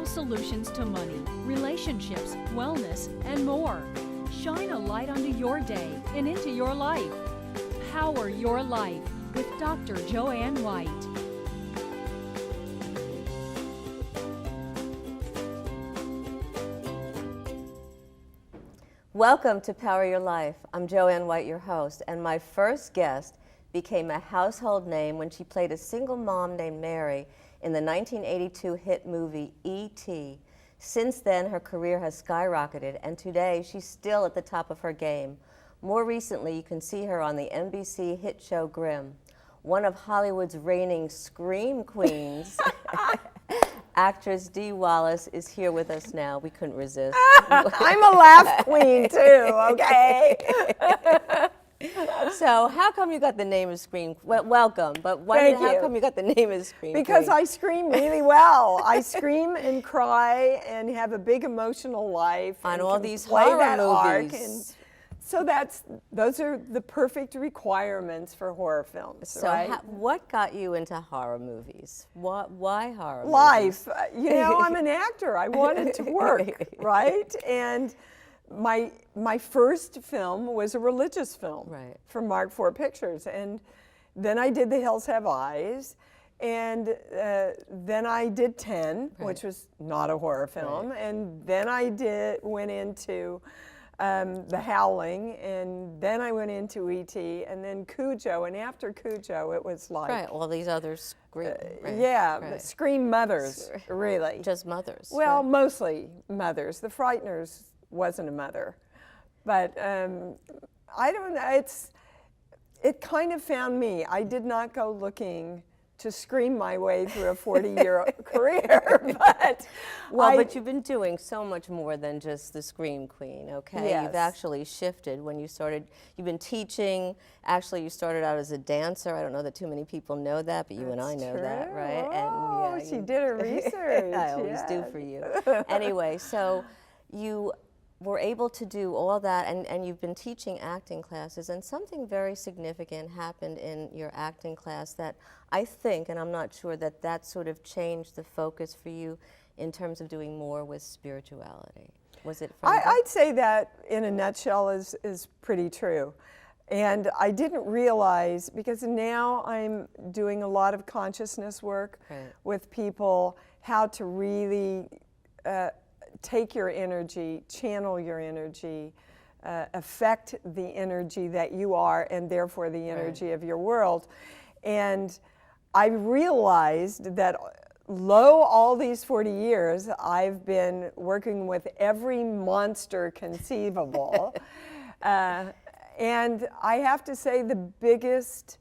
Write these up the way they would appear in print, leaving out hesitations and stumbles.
professional solutions to money, relationships, wellness, and more. Shine a light onto your day and into your life. Power Your Life with Dr. Joanne White. Welcome to Power Your Life. I'm Joanne White, your host, and my first guest became a household name when she played a single mom named Mary in the 1982 hit movie E.T. Since then, her career has skyrocketed, and today she's still at the top of her game. More recently, you can see her on the NBC hit show Grimm. One of Hollywood's reigning scream queens, actress Dee Wallace, is here with us now. We couldn't resist. I'm a laugh queen too, okay? So how come you got the name of Scream? Well, welcome, but how come you got the name of Scream Because Queen? I scream really well. I scream and cry and have a big emotional life. On and all can these play horror that arc, movies. and so those are the perfect requirements for horror films, So right? what got you into horror movies? Why horror movies? Life. You know, I'm an actor. I wanted to work, right? And my first film was a religious film from Mark IV Pictures, and then I did The Hills Have Eyes, and then I did 10, which was not a horror film, and then I went into The Howling, and then I went into E.T., and then Cujo, and after Cujo it was like all these other Scream. Scream mothers, really. Just mothers. Well, mostly mothers. The Frighteners wasn't a mother, but I don't know. It kind of found me. I did not go looking to scream my way through a 40-year career, but but you've been doing so much more than just the Scream Queen. Okay, Yes. You've actually shifted when you started. You've been teaching. Actually, you started out as a dancer. I don't know that too many people know that, but you and I know that, right? Oh, and she did her research. I always do for you. Anyway, so you were able to do all that, and you've been teaching acting classes, and something very significant happened in your acting class that I think, and I'm not sure, that sort of changed the focus for you in terms of doing more with spirituality. Was it from I'd say that in a nutshell is pretty true. And I didn't realize, because now I'm doing a lot of consciousness work with people, how to really take your energy, channel your energy, affect the energy that you are, and therefore the energy of your world. And I realized that all these 40 years, I've been working with every monster conceivable. And I have to say the biggest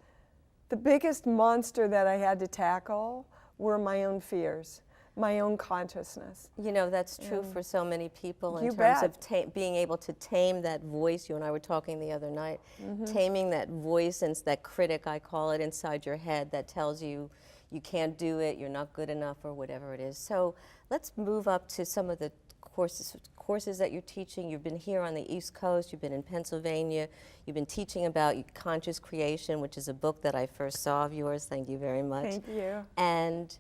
monster that I had to tackle were my own fears. My own consciousness. You know, that's true for so many people in You terms bet. of being able to tame that voice. You and I were talking the other night, taming that voice and that critic, I call it, inside your head that tells you you can't do it, you're not good enough, or whatever it is. So let's move up to some of the courses that you're teaching. You've been here on the East Coast, you've been in Pennsylvania, you've been teaching about conscious creation, which is a book that I first saw of yours. Thank you very much. Thank you. And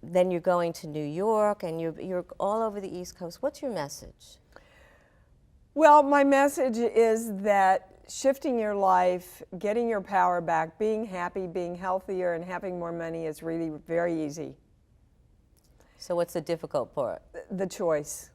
then you're going to New York, and you're all over the East Coast. What's your message? Well, my message is that shifting your life, getting your power back, being happy, being healthier, and having more money is really very easy. So what's the difficult part? The choice.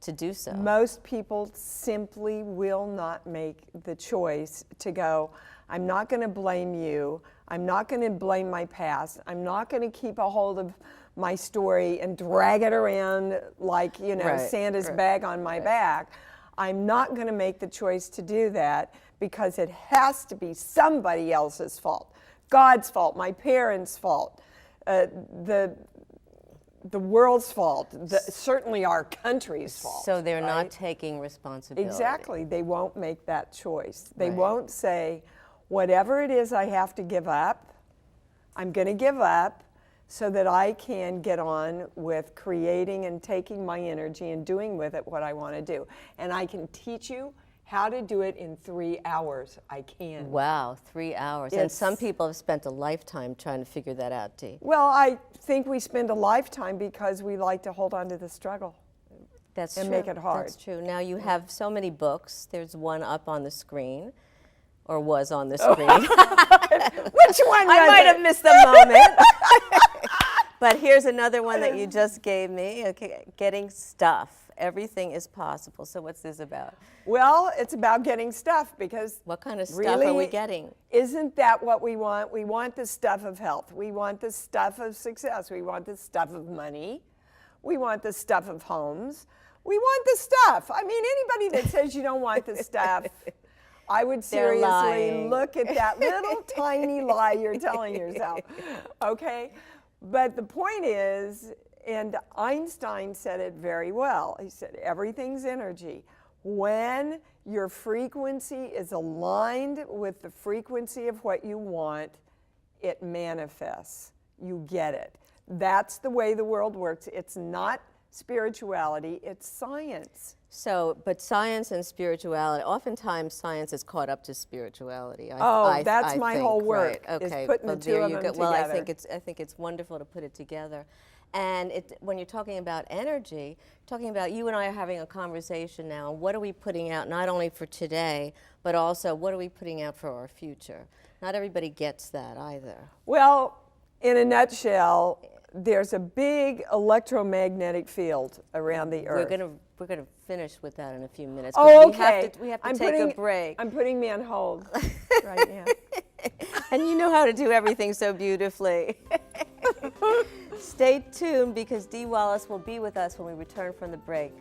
To do so. Most people simply will not make the choice to go, I'm not going to blame you. I'm not going to blame my past. I'm not going to keep a hold of my story and drag it around like, Santa's bag on my back. I'm not going to make the choice to do that because it has to be somebody else's fault. God's fault, my parents' fault, the world's fault, certainly our country's fault. So they're not taking responsibility. Exactly. They won't make that choice. They won't say, whatever it is I have to give up, I'm going to give up so that I can get on with creating and taking my energy and doing with it what I want to do. And I can teach you how to do it in 3 hours. I can. Wow, 3 hours. And some people have spent a lifetime trying to figure that out, Dee. Well, I think we spend a lifetime because we like to hold on to the struggle. That's and true. make it hard. That's true. Now you have so many books. There's one up on the screen, or was on the screen. Which one was I might it? have missed the moment. But here's another one that you just gave me. Okay, Getting Stuff. Everything is possible. So what's this about? Well, it's about getting stuff because What kind of stuff really, are we getting? Isn't that what we want? We want the stuff of health. We want the stuff of success. We want the stuff of money. We want the stuff of homes. We want the stuff. I mean, anybody that says you don't want the stuff, I would They're seriously lying. look at that little tiny lie you're telling yourself. Okay? But the point is, and Einstein said it very well. He said, everything's energy. When your frequency is aligned with the frequency of what you want, it manifests. You get it. That's the way the world works. It's not spirituality, it's science. So, but science and spirituality, oftentimes science is caught up to spirituality. That's my whole work, Right. is Okay. putting the well, two there of you them go. Well, I together. think it's wonderful to put it together. And when you're talking about energy, talking about you and I are having a conversation now. What are we putting out, not only for today, but also what are we putting out for our future? Not everybody gets that either. Well, in a nutshell, there's a big electromagnetic field around the earth. We're gonna finish with that in a few minutes. Oh, but okay. We have to take a break. I'm putting me on hold right now. And you know how to do everything so beautifully. Stay tuned because Dee Wallace will be with us when we return from the break.